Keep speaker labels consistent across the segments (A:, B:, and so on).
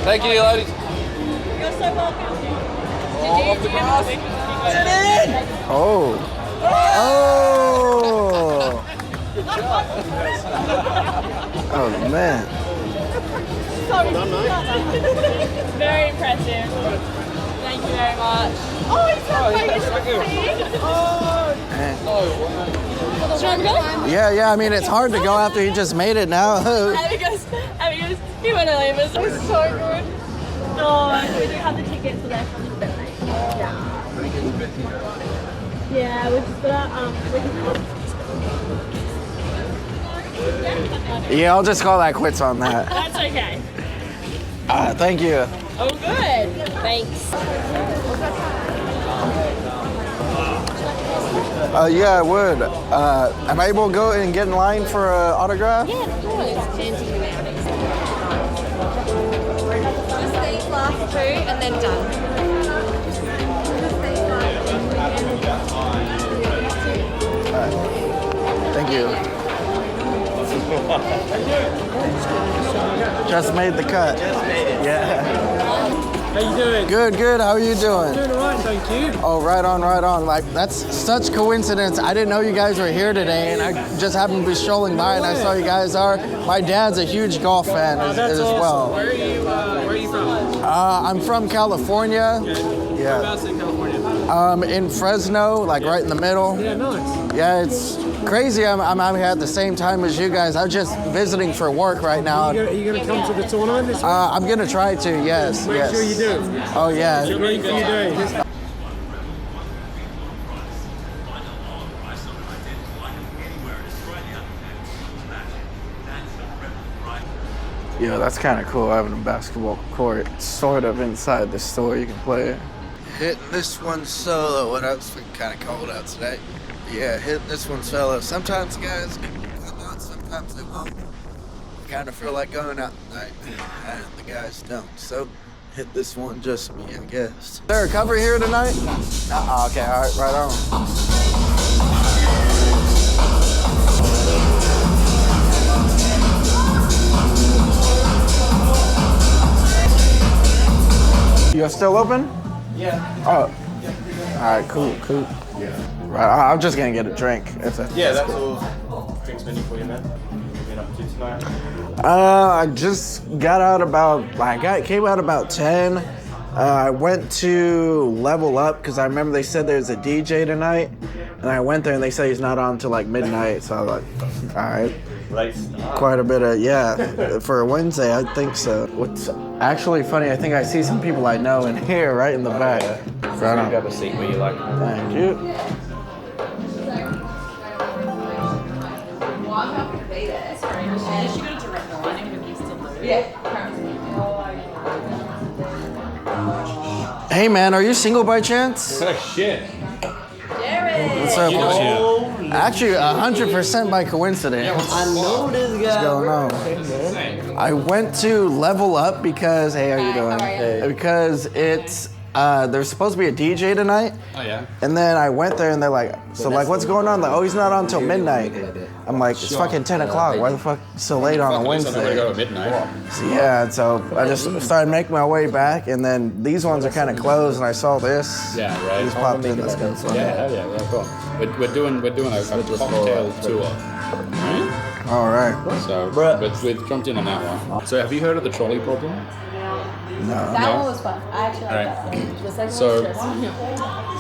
A: Thank you, ladies.
B: You're so welcome.
A: Off the grass.
C: Oh. Oh. Oh, man.
B: Sorry. Very impressive. Thank you very much. Oh, it's so Should I go?
C: Yeah, I mean, it's hard to go after he just made it now.
B: Abby goes, you want to leave us. It's so good. Oh, we do have the tickets for that. Yeah. Yeah, we're just gonna,
C: Yeah, I'll just call that quits on that.
B: That's okay.
C: Thank you.
B: Oh, good. Thanks.
C: Yeah, I would. Am I able to go and get in line for an autograph?
B: Yeah, of course.
D: Just these last two and then done.
C: Thank you. Just made the cut. Yeah.
E: How you doing?
C: Good. How are you doing?
E: Doing all right, thank you.
C: Oh, right on. Like, that's such coincidence. I didn't know you guys were here today, and I just happened to be strolling by, and I saw you guys are. My dad's a huge golf fan as
E: That's awesome.
C: well.
E: Where are you from?
C: I'm from California. Yeah.
E: Whereabouts in California?
C: In Fresno, like right in the middle.
E: Yeah, nice.
C: Yeah, it's crazy. I'm out here at the same time as you guys. I'm just visiting for work right now.
E: Are you going to come to the tournament this week?
C: I'm gonna try to. Yes.
E: Make sure you do.
C: Oh yeah.
E: It's a great few days.
C: Yeah, that's kind of cool having a basketball court sort of inside the store you can play it. Hitting this one solo. What else? It's kind of cold out today. Yeah, hitting this one solo. Sometimes guys come out, sometimes they won't. Kind of feel like going out tonight, and the guys don't. So hit this one just me, I guess. Is there a cover here tonight? Okay, all right, right on. You're still open?
A: Yeah.
C: Oh. All right, cool. Yeah. Right, I'm just gonna get a drink. If that's
A: That's all. Drinks menu for you, man. Been up to tonight?
C: I just got out came out about 10. I went to Level Up because I remember they said there's a DJ tonight, and I went there and they said he's not on until like midnight. So I was like, all right.
A: Late start.
C: Quite a bit of, for a Wednesday, I think so. What's actually funny, I think I see some people I know in here right in the back. Right on.
A: Grab a seat where you like.
C: Thank you. Hey man, are you single by chance?
A: Oh shit.
C: What's up? Actually, 100% by coincidence.
F: I know this guy.
C: What's going on? I went to Level Up because, hey, how you doing? Because it's, there's supposed to be a DJ tonight.
A: Oh yeah.
C: And then I went there and they're like, so like, what's going on? Like, oh, he's not on until midnight. I'm like, it's fucking 10 o'clock. Why the fuck so late on a Wednesday?
A: I'm gonna go at midnight.
C: So, yeah, so I just started making my way back, and then these ones are kind of closed, and I saw this.
A: Yeah, right.
C: Just popped in. That's kind of fun.
A: Yeah, cool. We're doing a cocktail tour.
C: All right.
A: So we've jumped in on that one. So have you heard of the trolley problem?
D: That one was fun. I actually like that one. The second
A: So
D: one was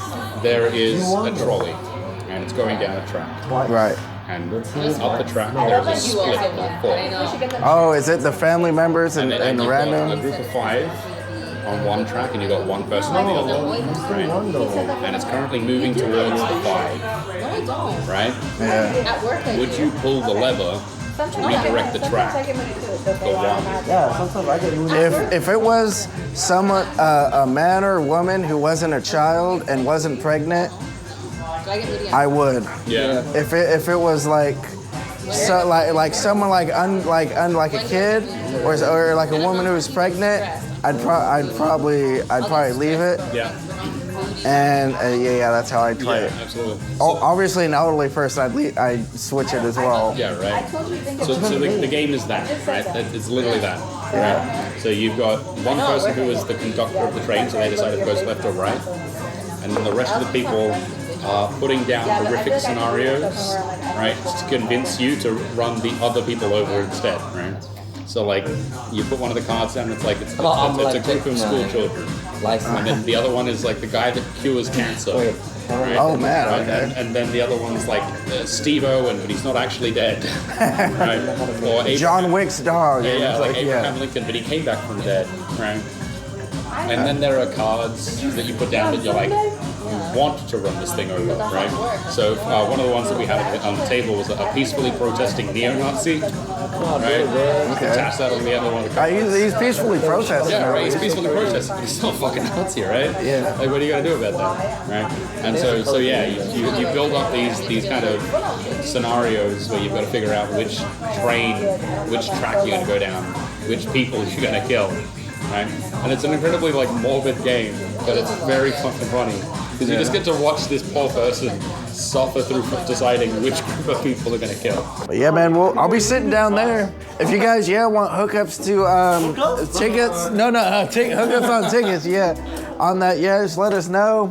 D: stressful.
A: there is a trolley, and it's going down a track.
C: Right.
A: And up the track, there's a split of four.
C: Oh, is it the family members and
A: You've got a
C: random?
A: group of 5 on one track, and you've got one person on the other. Right? And it's currently moving towards the 5. Right?
C: Yeah.
D: At work,
A: Would you pull the lever to redirect the track?
C: Yeah, sometimes I get if it was someone, a man or woman who wasn't a child and wasn't pregnant, I would.
A: Yeah.
C: If it was like someone like a kid or like a woman who was pregnant, I'd probably leave it.
A: Yeah.
C: And yeah, that's how I play it.
A: Absolutely.
C: Obviously, an elderly person, I'd switch it as well.
A: Yeah, right. So the game is that, right? It's literally that, right? So you've got one person who is the conductor of the train, so they decide if it goes left or right, and then the rest of the people are putting down horrific scenarios, right, to convince you to run the other people over instead, right? So like, you put one of the cards down, it's like it's a group of school children, and then the other one is like the guy that cures cancer. Right?
C: Oh man!
A: Right?
C: Okay.
A: And then the other one's like Steve Owen, but he's not actually dead. Right? Or
C: John Wick's dog.
A: Yeah, like Abraham Lincoln, but he came back from the dead. Right? And then there are cards that you put down that you're like, you want to run this thing over, right? So one of the ones that we had on the table was a peacefully protesting neo-Nazi, right?
C: Okay.
A: Attach that on the other one. Of the
C: He's peacefully protesting.
A: yeah, right. He's peacefully protesting, but he's still a fucking Nazi, right?
C: Yeah.
A: Like, what are you gonna do about that, right? And so yeah, you build up these kind of scenarios where you've got to figure out which track you're gonna go down, which people you're gonna kill, right? And it's an incredibly like morbid game, but it's very fucking funny because you just get to watch this poor person suffer through deciding which group of people they're gonna kill.
C: But yeah, man. Well, I'll be sitting down there. If you guys, want hookups to tickets. Hookups on tickets. Yeah, on that. Yeah, just let us know.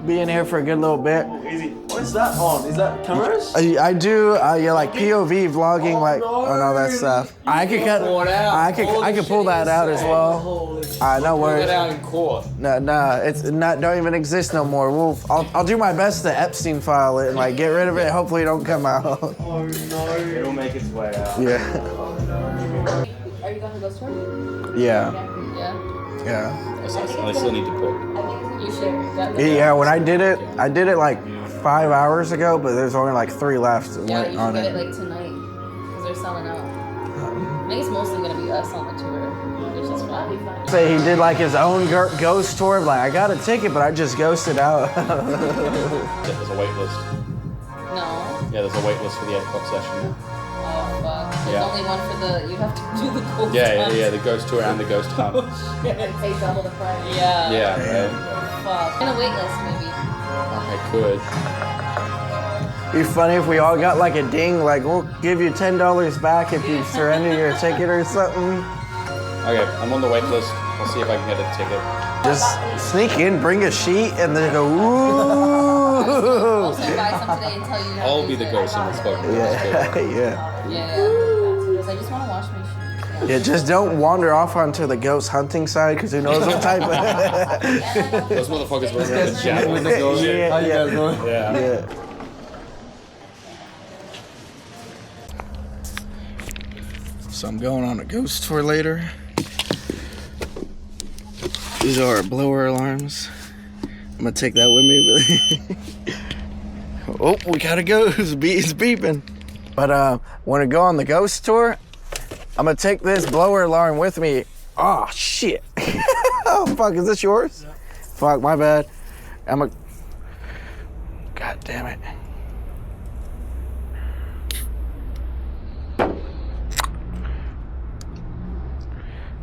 C: Be in here for a good little bit.
F: What is that on? Is that cameras?
C: I do, like POV vlogging, like on all that stuff. I could cut. I could pull that out as well. No worries.
F: Get out in court.
C: No, it's not. Don't even exist no more. I'll do my best to Epstein file it and like get rid of it. Hopefully, it don't come out.
F: Oh no! It'll make its way out.
C: Yeah.
D: Are you going to go store?
C: Yeah.
D: Yeah.
C: Yeah.
A: I still need to put.
D: You should.
C: Yeah. When I did it like 5 hours ago, but there's only like 3 left
D: Yeah, you should
C: on
D: get
C: it.
D: it like tonight because they're selling out. I think it's mostly gonna be us on the tour, which is fun.
C: Say he did like his own ghost tour. Like I got a ticket, but I just ghosted out.
A: There's a wait list.
D: No.
A: Yeah, there's a wait list for the 8 o'clock session. Yeah.
D: Oh fuck. There's
A: Yeah.
D: only one for the. You have to do the ghost.
A: Yeah, the ghost tour and the ghost hunt.
D: Pay double the price.
B: Yeah.
A: Yeah, right.
D: Fuck. In a wait list maybe.
A: I could.
C: It'd be funny if we all got like a ding, like we'll give you $10 back if you surrender your ticket or something.
A: Okay, I'm on the wait list. I'll see if I can get a ticket.
C: Just sneak in, bring a sheet, and then go, ooh.
D: Also buy some today and tell you.
A: I'll be the ghost in this book.
C: Yeah, yeah.
D: Yeah. Because I just want to wash my shoes.
C: Yeah, just don't wander off onto the ghost hunting side, because who knows what type of...
A: Those motherfuckers were going to jab with the ghost.
C: Yeah, yeah.
A: Yeah.
C: Yeah. So I'm going on a ghost tour later. These are our blower alarms. I'm gonna take that with me. Oh, we gotta go. It's beeping. But when I go on the ghost tour, I'm gonna take this blower alarm with me. Oh shit. Oh fuck, is this yours? Yeah. Fuck, my bad. God damn it.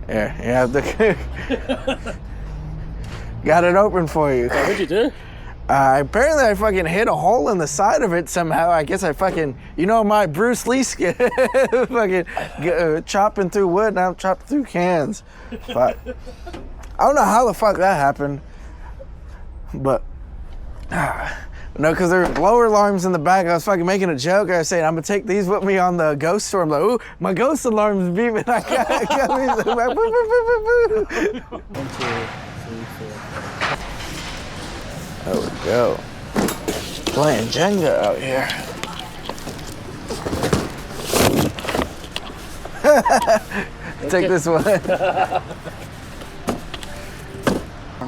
C: Yeah. Got it open for you.
E: What'd you do?
C: Apparently I fucking hit a hole in the side of it somehow. I guess I fucking, my Bruce Lee skin, fucking chopping through wood, and I'm chopping through cans. Fuck. I don't know how the fuck that happened, but no, because there were blower alarms in the back. I was fucking making a joke. I was saying, I'm gonna take these with me on the ghost tour. I'm like, ooh, my ghost alarm's beeping. I got me. So like, boo, boo, boo, boo, boo. 1, 2, 3, 4. There we go. Playing Jenga out here. Take this one.
G: 1,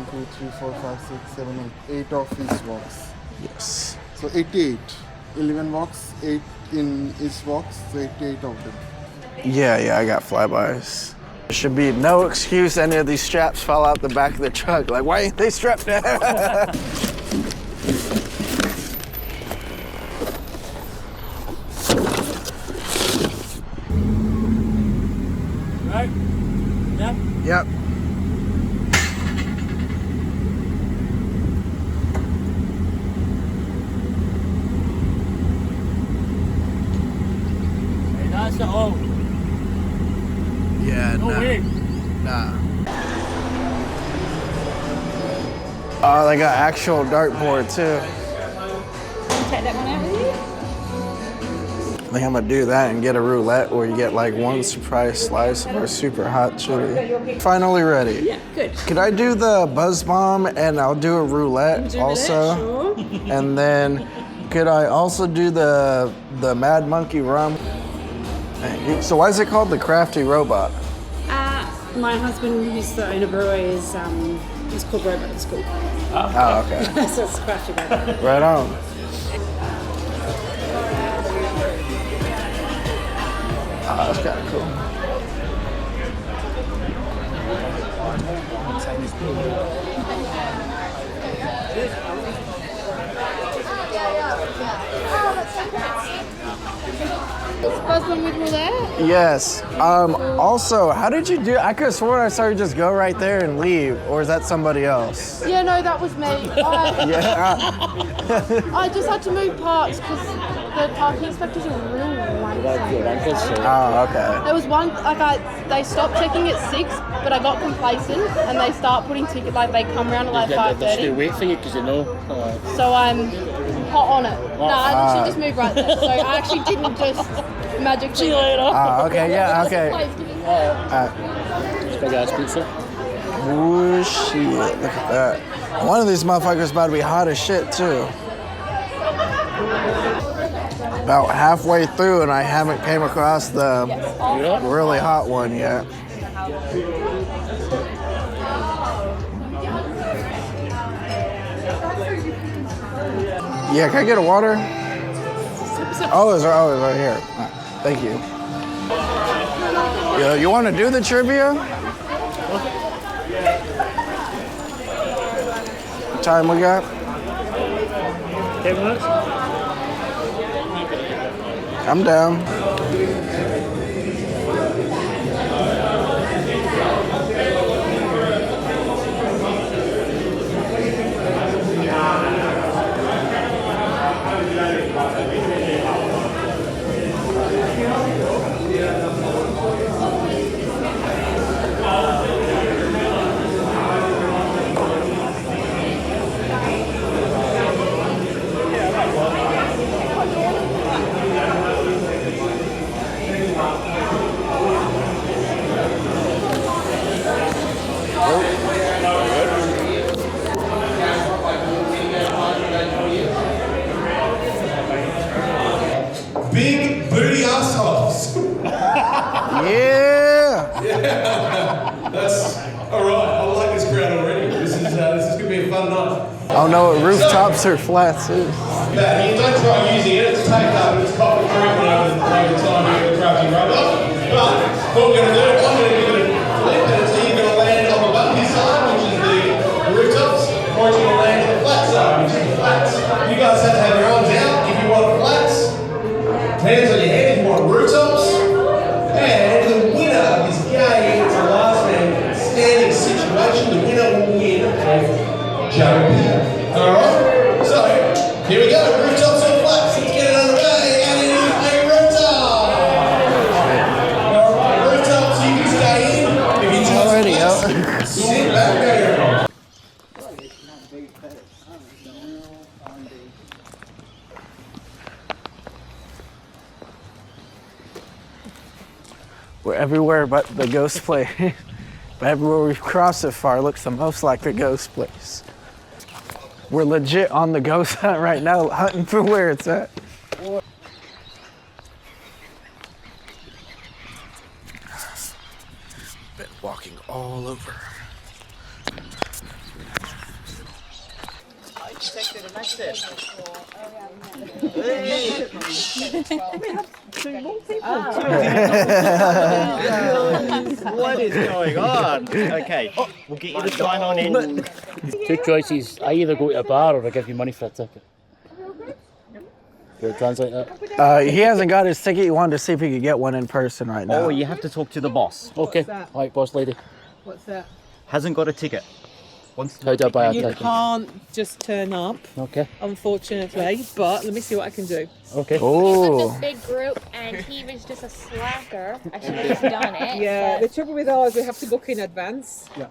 G: 2, 3, 4, 5, 6, 7, 8. 8 of each box.
C: Yes.
G: So 88. 11 box, 8 in each box, so 88 of them.
C: Yeah, I got flybys. There should be no excuse any of these straps fall out the back of the truck. Like, why ain't they strapped down?
E: Right? Yeah?
C: Yep.
E: at all.
C: Yeah,
E: No way.
C: Nah. Oh, they got actual dartboard too.
B: Take that one out with you.
C: I think I'm gonna do that and get a roulette where you get like one surprise slice of our super hot chili. Finally ready.
B: Yeah, good.
C: Could I do the buzz bomb and I'll do a roulette also?
B: Sure.
C: And then could I also do the Mad Monkey rum? So why is it called the Crafty Robot?
H: My husband, who's the owner of Brewery, is called Robot at school.
C: Oh, okay.
H: So it's Crafty Robot.
C: Right on. Oh, that's kind of cool.
B: Buzz one with roulette?
C: Yes. Also, how did you do? I could have sworn I saw you just go right there and leave, or is that somebody else?
I: Yeah, no, that was me.
C: Yeah.
I: I just had to move parks because the parking inspectors are real wanks.
C: Oh, okay.
I: There was one, they stopped checking at 6, but I got complacent and they start putting tickets, they come around at 5:30.
E: Wait for you because you know.
I: So I'm hot on it. No, I literally just moved right there. So I actually didn't just magically. See you later.
C: Oh, okay, yeah, okay.
E: Big ass pizza.
C: Oh, shit. Look at that. One of these motherfuckers about to be hot as shit, too. About halfway through, and I haven't came across the really hot one yet. Yeah, can I get a water? Oh, it's right here. Thank you. You want to do the trivia? What time we got?
E: 10 minutes?
C: I'm down.
J: Big booty assholes.
C: Yeah.
J: That's all right. I like this crowd already. This is gonna be a fun night.
C: I don't know what rooftops or flats is.
J: But you don't try using it. It's taped up and it's coffee creeping over the time you get the crafty robot. But what we're gonna do, I'm gonna give it a flip, and it's either gonna land on the bumpy side, which is the rooftops, or it's gonna land on the flat side, which is the flats. You guys have to have your arms out if you want flats. Hands on your head if you want rooftops. And the winner of this game, it's a last man standing situation. The winner will win a Joe Beer. Alright? So, here we go. Rooftops or flats. Let's get it underway. And it is a rooftop. Alright, rooftops, you can stay in. If you choose
C: Already
J: flats, sit back there.
C: We're everywhere but the ghost place. But everywhere we've crossed so far looks the most like the ghost place. We're legit on the ghost hunt right now, hunting for where it's at. Been walking all over.
F: What is going on? Okay, we'll get you to sign on in.
E: Two choices. I either go to a bar or I give you money for a ticket. Can I translate that?
C: He hasn't got his ticket. He wanted to see if he could get one in person right now.
F: Oh, you have to talk to the boss.
E: Okay. Alright, boss lady.
H: What's that?
F: Hasn't got a ticket.
E: How do I buy a
K: You
E: ticket?
K: can't just turn up,
E: Okay.
K: unfortunately, but let me see what I can do.
E: Okay.
B: This big group, and he was just a slacker. I should have just done it.
K: Yeah,
B: but-
K: the trouble with ours, we have to book in advance.
E: Yeah.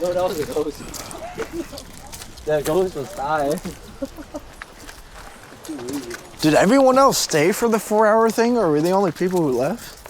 F: No, that was a ghost. The ghost was dying.
C: Did everyone else stay for the 4-hour thing, or were we the only people who left?